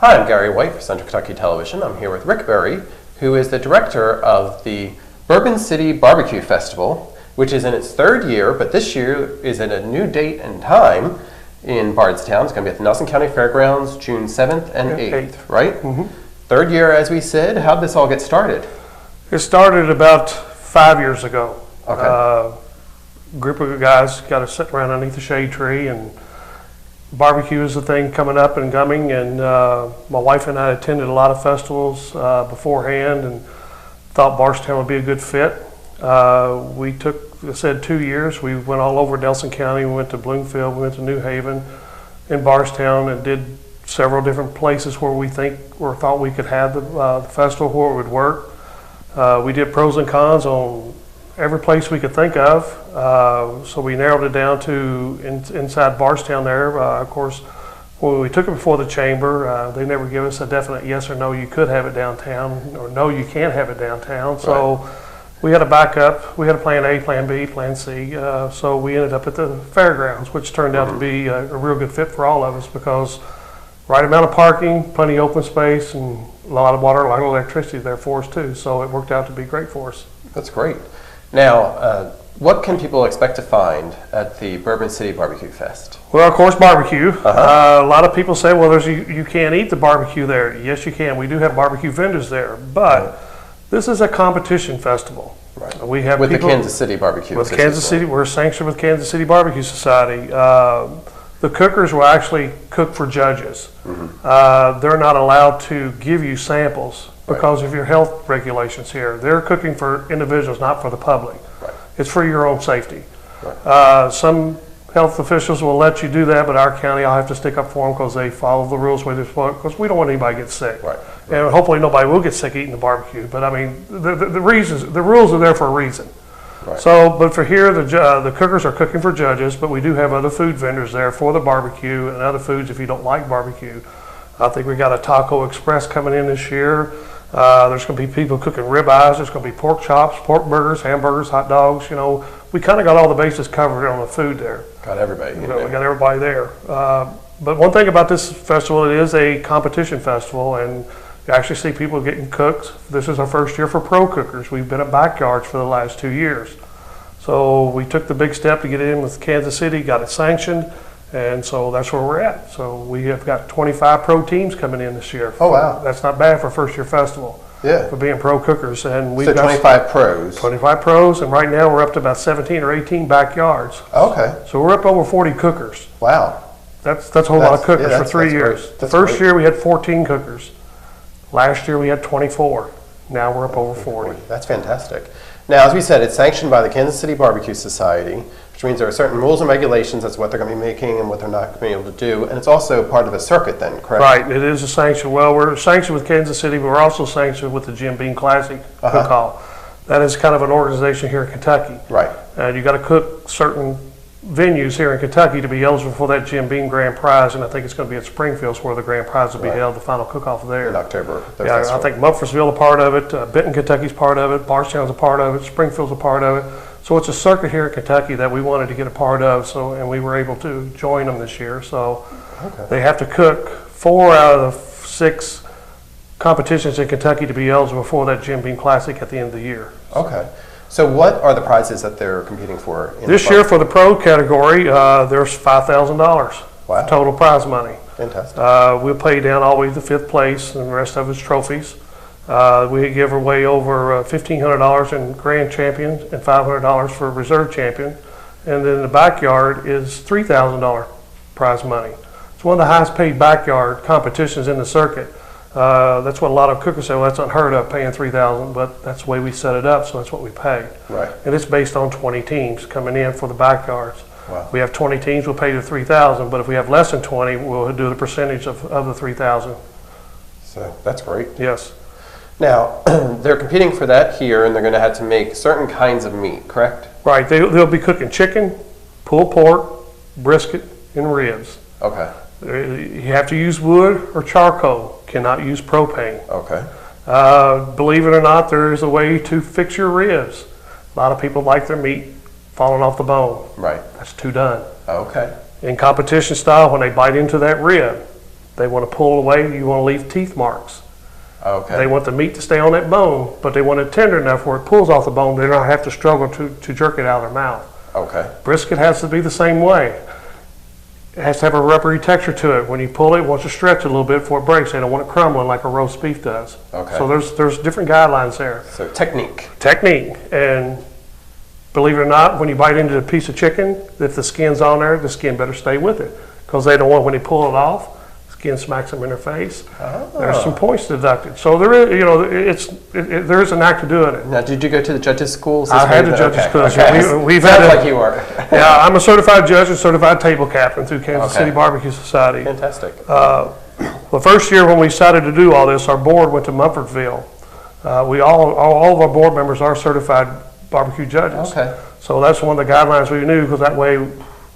Hi, I'm Gary White for Central Kentucky Television. I'm here with Rick Berry, who is the director of the Bourbon City Barbecue Festival, which is in its third year, but this year is at a new date and time in Bardstown. It's going to be at the Nelson County Fairgrounds, June 7th and 8th, right? Mm-hmm. Third year, as we said. How did this all get started? It started about 5 years ago. Okay. A group of guys got to sit around underneath the shade tree, and barbecue is the thing coming up and coming. And my wife and I attended a lot of festivals beforehand and thought Bardstown would be a good fit. We took, I said, 2 years. We went all over Nelson County. We went to Bloomfield. We went to New Haven and Bardstown and did several different places where we thought we could have the festival where it would work. We did pros and cons on every place we could think of, so we narrowed it down to inside Bardstown there. Of course, when we took it before the chamber, they never give us a definite yes or no, you could have it downtown, or no, you can't have it downtown. So right. We had a backup. We had a plan A, plan B, plan C. So we ended up at the fairgrounds, which turned out to be a real good fit for all of us, because right amount of parking, plenty of open space, and a lot of water, a lot of electricity there for us too. So it worked out to be great for us. That's great. Now, what can people expect to find at the Bourbon City Barbecue Fest? Well, of course, barbecue. A lot of people say, well, you can't eat the barbecue there. Yes, you can. We do have barbecue vendors there, but this is a competition festival. Right. We have with people, the Kansas City Barbecue with Kansas City. We're sanctioned with Kansas City Barbecue Society. The cookers will actually cook for judges. Mm-hmm. They're not allowed to give you samples because of your health regulations here. They're cooking for individuals, not for the public. Right. It's for your own safety. Right. Some health officials will let you do that, but our county, I'll have to stick up for them because they follow the rules because we don't want anybody to get sick. Right. And hopefully nobody will get sick eating the barbecue. But I mean, the rules are there for a reason. Right. So, but for here, the cookers are cooking for judges, but we do have other food vendors there for the barbecue and other foods if you don't like barbecue. I think we got a Taco Express coming in this year. There's going to be people cooking ribeyes. There's going to be pork chops, pork burgers, hamburgers, hot dogs. You know, we kind of got all the bases covered on the food there. Got everybody. You know, we got everybody there. But one thing about this festival, it is a competition festival, and you actually see people getting cooked. This is our first year for pro cookers. We've been at backyards for the last 2 years. So we took the big step to get in with Kansas City, got it sanctioned, and so that's where we're at. So we have got 25 pro teams coming in this year. Oh, wow. That's not bad for a first year festival. Yeah. For being pro cookers. And we've got 25 pros. 25 pros, and right now we're up to about 17 or 18 backyards. Okay. So we're up over 40 cookers. Wow. That's a whole lot of cookers for 3 years. The first great. year we had 14 cookers. Last year we had 24. Now we're up over 40. That's fantastic. Now, as we said, it's sanctioned by the Kansas City Barbecue Society, which means there are certain rules and regulations as to what they're going to be making and what they're not going to be able to do. And it's also part of a circuit then, correct? Right, it is a sanction. Well, we're sanctioned with Kansas City, but we're also sanctioned with the Jim Beam Classic cook-off. That is kind of an organization here in Kentucky. Right. And you got to cook certain venues here in Kentucky to be eligible for that Jim Beam Grand Prize, and I think it's going to be at Springfield where the Grand Prize will be held, the final cook-off there. In October. Yeah, I think Mumfordsville a part of it, Benton, Kentucky's part of it, Bardstown's a part of it, Springfield's a part of it. So it's a circuit here in Kentucky that we wanted to get a part of, and we were able to join them this year. So they have to cook 4 out of the 6 competitions in Kentucky to be eligible for that Jim Beam Classic at the end of the year. Okay. So what are the prizes that they're competing for? This year for the pro category, there's $5,000 total prize money. Fantastic. We'll pay down all the way to 5th place, and the rest of it's trophies. We give away over $1,500 in grand champion and $500 for reserve champion. And then the backyard is $3,000 prize money. It's one of the highest paid backyard competitions in the circuit. That's what a lot of cookers say, well, that's unheard of, paying $3,000, but that's the way we set it up, so that's what we pay. Right. And it's based on 20 teams coming in for the backyards. Wow. We have 20 teams, we'll pay the $3,000, but if we have less than 20, we'll do the percentage of the $3,000. So that's great. Yes. Now, they're competing for that here, and they're going to have to make certain kinds of meat, correct? Right. They'll be cooking chicken, pulled pork, brisket, and ribs. Okay. You have to use wood or charcoal. Cannot use propane. Okay. Believe it or not, there is a way to fix your ribs. A lot of people like their meat falling off the bone. Right. That's too done. Okay. In competition style, when they bite into that rib, They want to pull away. You want to leave teeth marks. Okay. They want the meat to stay on that bone, but they want it tender enough where it pulls off the bone. They don't have to struggle to jerk it out of their mouth. Okay. Brisket has to be the same way. It has to have a rubbery texture to it. When you pull it, it wants to stretch a little bit before it breaks. They don't want it crumbling like a roast beef does. Okay. So there's different guidelines there. So technique. Technique. And believe it or not, when you bite into a piece of chicken, if the skin's on there, the skin better stay with it. Because they don't want, when they pull it off, skin smacks them in their face. Oh. There's some points deducted. So there is, you know, there is an act to doing it. Now, did you go to the judges' schools? I had the judges' schools. Okay. We've Sounds had like you were. Yeah, I'm a certified judge and certified table captain through Kansas City Barbecue Society. Fantastic. The first year when we decided to do all this, our board went to Mumfordville. We all of our board members are certified barbecue judges. Okay. So that's one of the guidelines we knew, because that way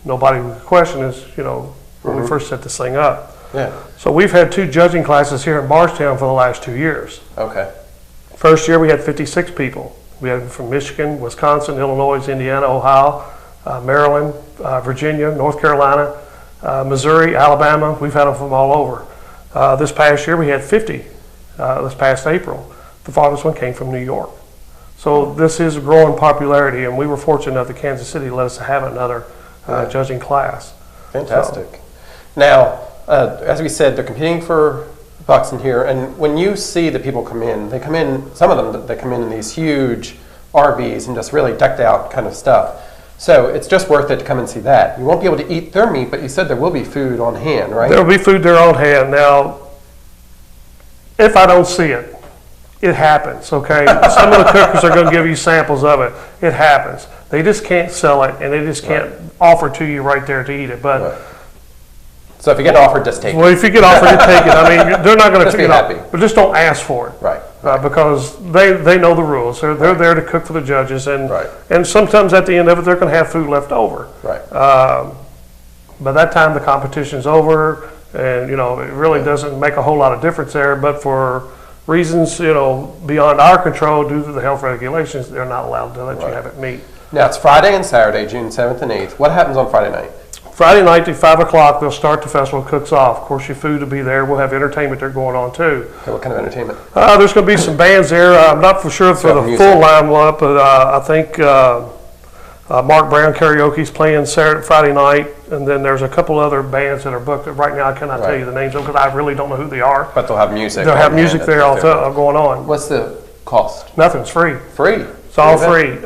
nobody would question us, you know, when we first set this thing up. Yeah. So we've had 2 judging classes here in Bardstown for the last 2 years. Okay. First year we had 56 people. We had from Michigan, Wisconsin, Illinois, Indiana, Ohio, Maryland, Virginia, North Carolina, Missouri, Alabama. We've had them from all over. This past year we had 50, this past April. The farthest one came from New York. So this is a growing popularity, and we were fortunate enough that Kansas City let us have another judging class. Fantastic. So. Now, as we said, they're competing for bucks in here, and when you see the people come in, some of them, they come in these huge RVs and just really decked out kind of stuff. So it's just worth it to come and see that. You won't be able to eat their meat, but you said there will be food on hand, right? There will be food there on hand. Now, if I don't see it, it happens, okay? Some of the cookers are going to give you samples of it. It happens. They just can't sell it, and they just can't offer to you right there to eat it. But so if you get offered, just take it. Well, if you get offered, you take it. I mean, they're not going to be happy. But just don't ask for it. Right. Because they know the rules. They're there to cook for the judges, and sometimes at the end of it, they're going to have food left over. Right. By that time, the competition's over, and you know it really doesn't make a whole lot of difference there. But for reasons beyond our control, due to the health regulations, they're not allowed to let you have it meat. Now it's Friday and Saturday, June 7th and 8th. What happens on Friday night? Friday night at 5 o'clock, they'll start the festival, cooks off. Of course, your food will be there. We'll have entertainment there going on, too. Okay, what kind of entertainment? There's going to be some bands there. I'm not for sure for the full lineup, but I think Mark Brown Karaoke's playing Friday night, and then there's a couple other bands that are booked. Right now, I cannot tell you the names of them because I really don't know who they are. But they'll have music. They'll have music there going on. What's the cost? Nothing's free. Free? It's all free.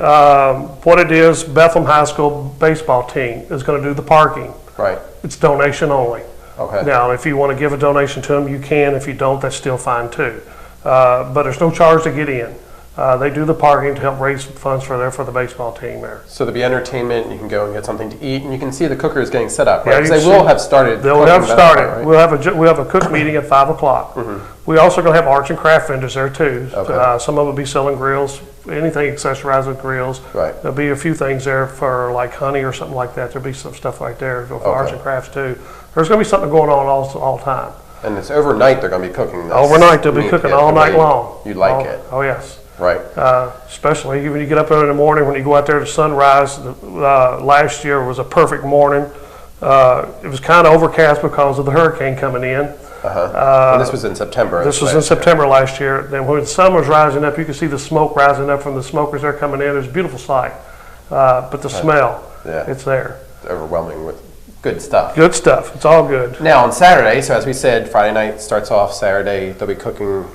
What it is, Bethlehem High School baseball team is going to do the parking. Right. It's donation only. Okay. Now, if you want to give a donation to them, you can. If you don't, that's still fine too. But there's no charge to get in. They do the parking to help raise funds for the baseball team there. So there'll be entertainment, and you can go and get something to eat, and you can see the cookers getting set up, right? Yeah, Because they will have started. They'll have started. Right? We'll have a cook meeting at 5 o'clock. We also going to have arts and craft vendors there too. Okay. Some of them will be selling grills, anything accessorized with grills. Right. There'll be a few things there for like honey or something like that. There'll be some stuff right there for arts and crafts too. There's going to be something going on all the time. And it's overnight they're going to be cooking this. Overnight they'll be cooking all night long. You like it. Oh yes. Right. Especially when you get up early in the morning, when you go out there to sunrise. Last year was a perfect morning. It was kind of overcast because of the hurricane coming in. And this was in September. This was in September last year. Then when the sun was rising up, you could see the smoke rising up from the smokers there coming in. It was a beautiful sight. But the smell, it's there. It's overwhelming with good stuff. Good stuff. It's all good. Now on Saturday, so as we said, Friday night starts off. Saturday they'll be cooking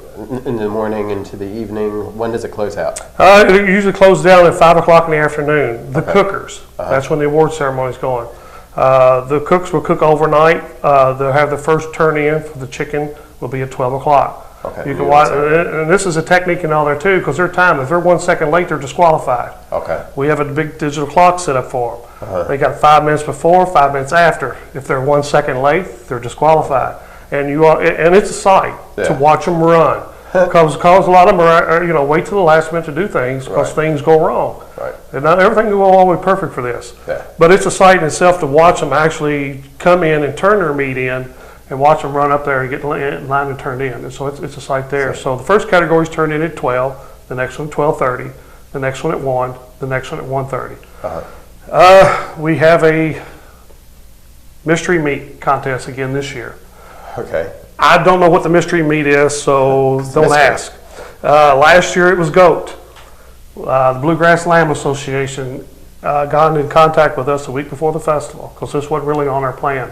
in the morning into the evening. When does it close out? It usually closes down at 5 o'clock in the afternoon. The cookers. That's when the award ceremony is going. The cooks will cook overnight. They'll have the first turn in for the chicken will be at 12 o'clock. Okay. You can watch, and this is a technique and all there too, because their time, if they're 1 second late, they're disqualified. Okay. We have a big digital clock set up for them. They got 5 minutes before, 5 minutes after. If they're 1 second late, they're disqualified. And and it's a sight to watch them run. Because a lot of them are, wait till the last minute to do things because things go wrong. Right. And not everything will always perfect for this. Yeah. But it's a sight in itself to watch them actually come in and turn their meat in and watch them run up there and get in line and turned in. And so it's a sight there. So the first category is turned in at 12, the next one at 12:30, the next one at 1, the next one at 1:30. We have a mystery meat contest again this year. Okay. I don't know what the mystery meat is, so don't mystery. ask. Last year it was goat. The Bluegrass Lamb Association got in contact with us a week before the festival because this wasn't really on our plan.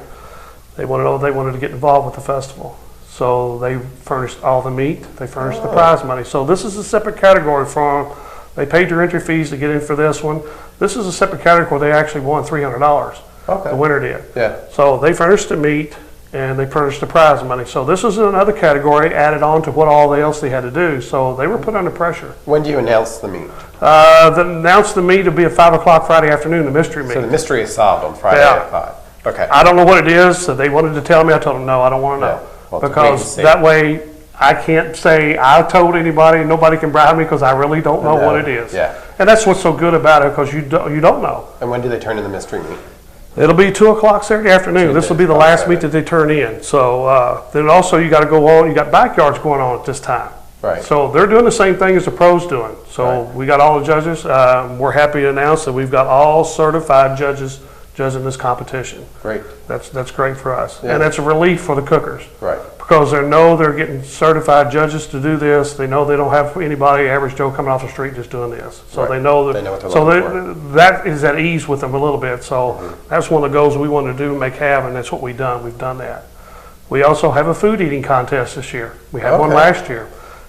They wanted to get involved with the festival. So they furnished all the meat, they furnished the prize money. So this is a separate category from, they paid their entry fees to get in for this one. This is a separate category. They actually won $300. Okay. The winner did. Yeah. So they furnished the meat and they furnished the prize money. So this is another category added on to what all else they had to do. So they were put under pressure. When do you announce the meet? Announced the meet will be at 5 o'clock Friday afternoon, the mystery meet. So the mystery is solved on Friday Yeah. at 5. Okay. I don't know what it is, so they wanted to tell me. I told them, no, I don't want to know. Yeah. Well, to wait and because see. that way I can't say I told anybody, nobody can bribe me because I really don't know what it is. Yeah. And that's what's so good about it because you don't know. And when do they turn in the mystery meet? It'll be 2 o'clock Saturday afternoon. This will be the last meet that they turn in. So then also you got to go on, you got backyards going on at this time. Right. So they're doing the same thing as the pros doing. So Right. we got all the judges. We're happy to announce that we've got all certified judges judging this competition. Great. That's great for us. Yeah. And that's a relief for the cookers. Right. Because they know they're getting certified judges to do this. They know they don't have anybody, average Joe, coming off the street just doing this. So Right. they know that. They know what they're so looking that is at ease with them a little bit. So that's one of the goals we want to do, make happen. And that's what we've done. We've done that. We also have a food eating contest this year. We had one Okay. last year.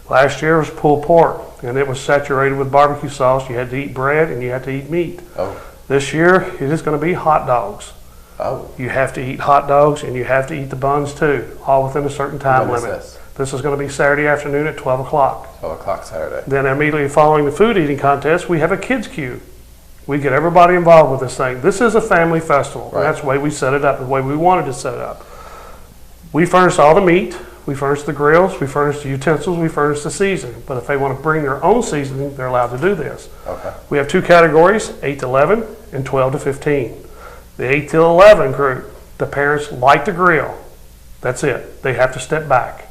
Last year was pulled pork, and it was saturated with barbecue sauce. You had to eat bread and you had to eat meat. Oh. This year, it is going to be hot dogs. Oh. You have to eat hot dogs and you have to eat the buns too, all within a certain time When is limit. this? This is going to be Saturday afternoon at 12 o'clock. 12 o'clock Saturday. Then immediately following the food eating contest, we have a kids queue. We get everybody involved with this thing. This is a family festival. Right. And that's the way we set it up, the way we wanted to set it up. We furnish all the meat, we furnish the grills, we furnish the utensils, we furnish the seasoning. But if they want to bring their own seasoning, they're allowed to do this. Okay. We have 2 categories, 8 to 11 and 12 to 15. The 8 to 11 group, the parents light the grill. That's it. They have to step back.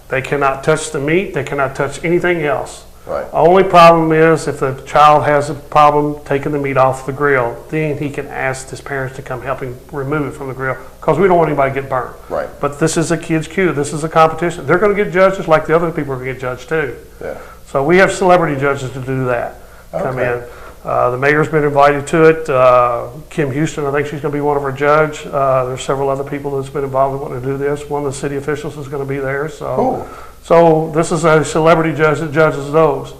They cannot touch the meat. They cannot touch anything else. Right. Only problem is if the child has a problem taking the meat off the grill, then he can ask his parents to come help him remove it from the grill because we don't want anybody to get burnt. Right. But this is a kids' queue. This is a competition. They're going to get judged just like the other people are going to get judged too. Yeah. So we have celebrity judges to do that. Come Okay. in. The mayor's been invited to it. Kim Houston, I think she's going to be one of our judge. There's several other people that's been involved in wanting to do this. One of the city officials is going to be there. So, Cool. so this is a celebrity judge that judges those.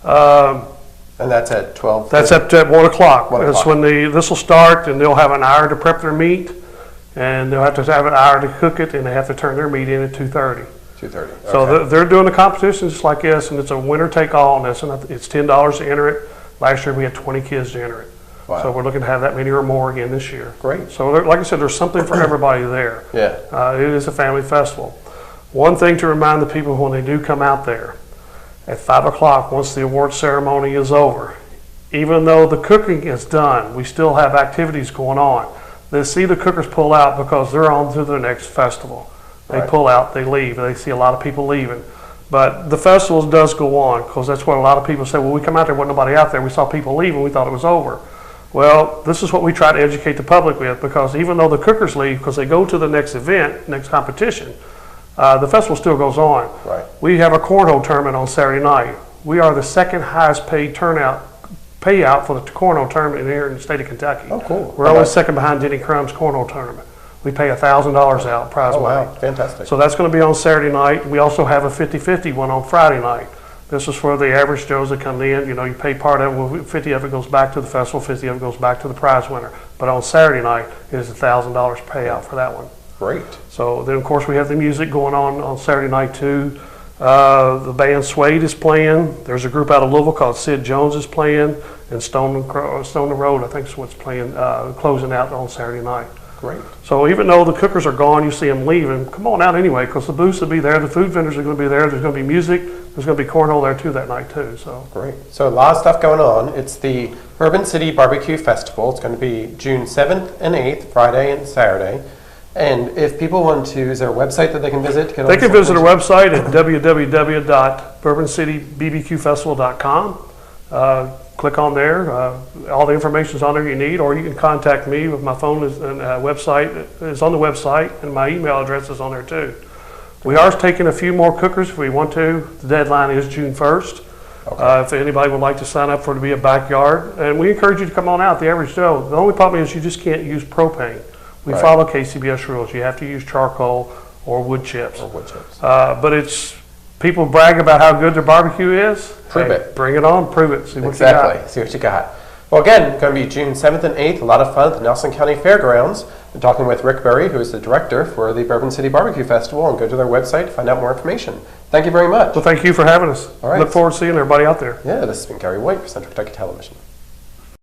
And that's at 12? That's up to 1 o'clock. 1 That's o'clock. when this will start, and they'll have an hour to prep their meat, and they'll have to have an hour to cook it, and they have to turn their meat in at 2:30. 2:30. So Okay. they're doing the competition just like this, and it's a winner take all on this, and it's $10 to enter it. Last year we had 20 kids to enter it. Wow. So we're looking to have that many or more again this year. Great. So like I said, there's something for everybody there. Yeah. It is a family festival. One thing to remind the people when they do come out there, at 5 o'clock, once the award ceremony is over, even though the cooking is done, we still have activities going on. They see the cookers pull out because they're on to the next festival. They Right. pull out, they leave. They see a lot of people leaving. But the festival does go on because that's what a lot of people say. Well, we come out there, wasn't nobody out there. We saw people leaving. We thought it was over. Well, this is what we try to educate the public with because even though the cookers leave because they go to the next event, next competition, the festival still goes on. Right. We have a cornhole tournament on Saturday night. We are the second highest paid payout for the cornhole tournament here in the state of Kentucky. Oh, cool. We're How only much? second behind Jenny Crumb's cornhole tournament. We pay $1,000 out prize Oh, money. wow. Fantastic. So that's going to be on Saturday night. We also have a 50-50 one on Friday night. This is for the average Joes that come in. You know, you pay part of it. Well, 50 of it goes back to the festival. 50 of it goes back to the prize winner. But on Saturday night, it is $1,000 payout for that one. Great. So then, of course, we have the music going on Saturday night too. The band Suede is playing. There's a group out of Louisville called Sid Jones is playing, and Stone the Road, I think is what's playing, closing out on Saturday night. Great. So even though the cookers are gone, you see them leaving, come on out anyway, because the booths will be there, the food vendors are going to be there, there's going to be music, there's going to be cornhole there too that night too. So Great. So a lot of stuff going on. It's the Bourbon City Barbecue Festival. It's going to be June 7th and 8th, Friday and Saturday. And if people want to, is there a website that they can visit? To get all they this can visit our information? website at www.bourboncitybbqfestival.com. click on there. All the information's on there you need, or you can contact me with my phone and website is on the website, and my email address is on there too. We are taking a few more cookers if we want to. The deadline is June 1st. Okay. If anybody would like to sign up for it to be a backyard, and we encourage you to come on out. The average Joe. The only problem is you just can't use propane. We Right. follow KCBS rules. You have to use charcoal or wood chips. Or wood chips. But it's people brag about how good their barbecue is. Prove it. Bring it on. Prove it. See what Exactly. you got. See what you got. Well, again, going to be June 7th and 8th. A lot of fun at the Nelson County Fairgrounds. We're talking with Rick Berry, who is the director for the Bourbon City Barbecue Festival, and go to their website to find out more information. Thank you very much. Well, thank you for having us. All right. Look forward to seeing everybody out there. Yeah, this has been Gary White for Central Kentucky Television.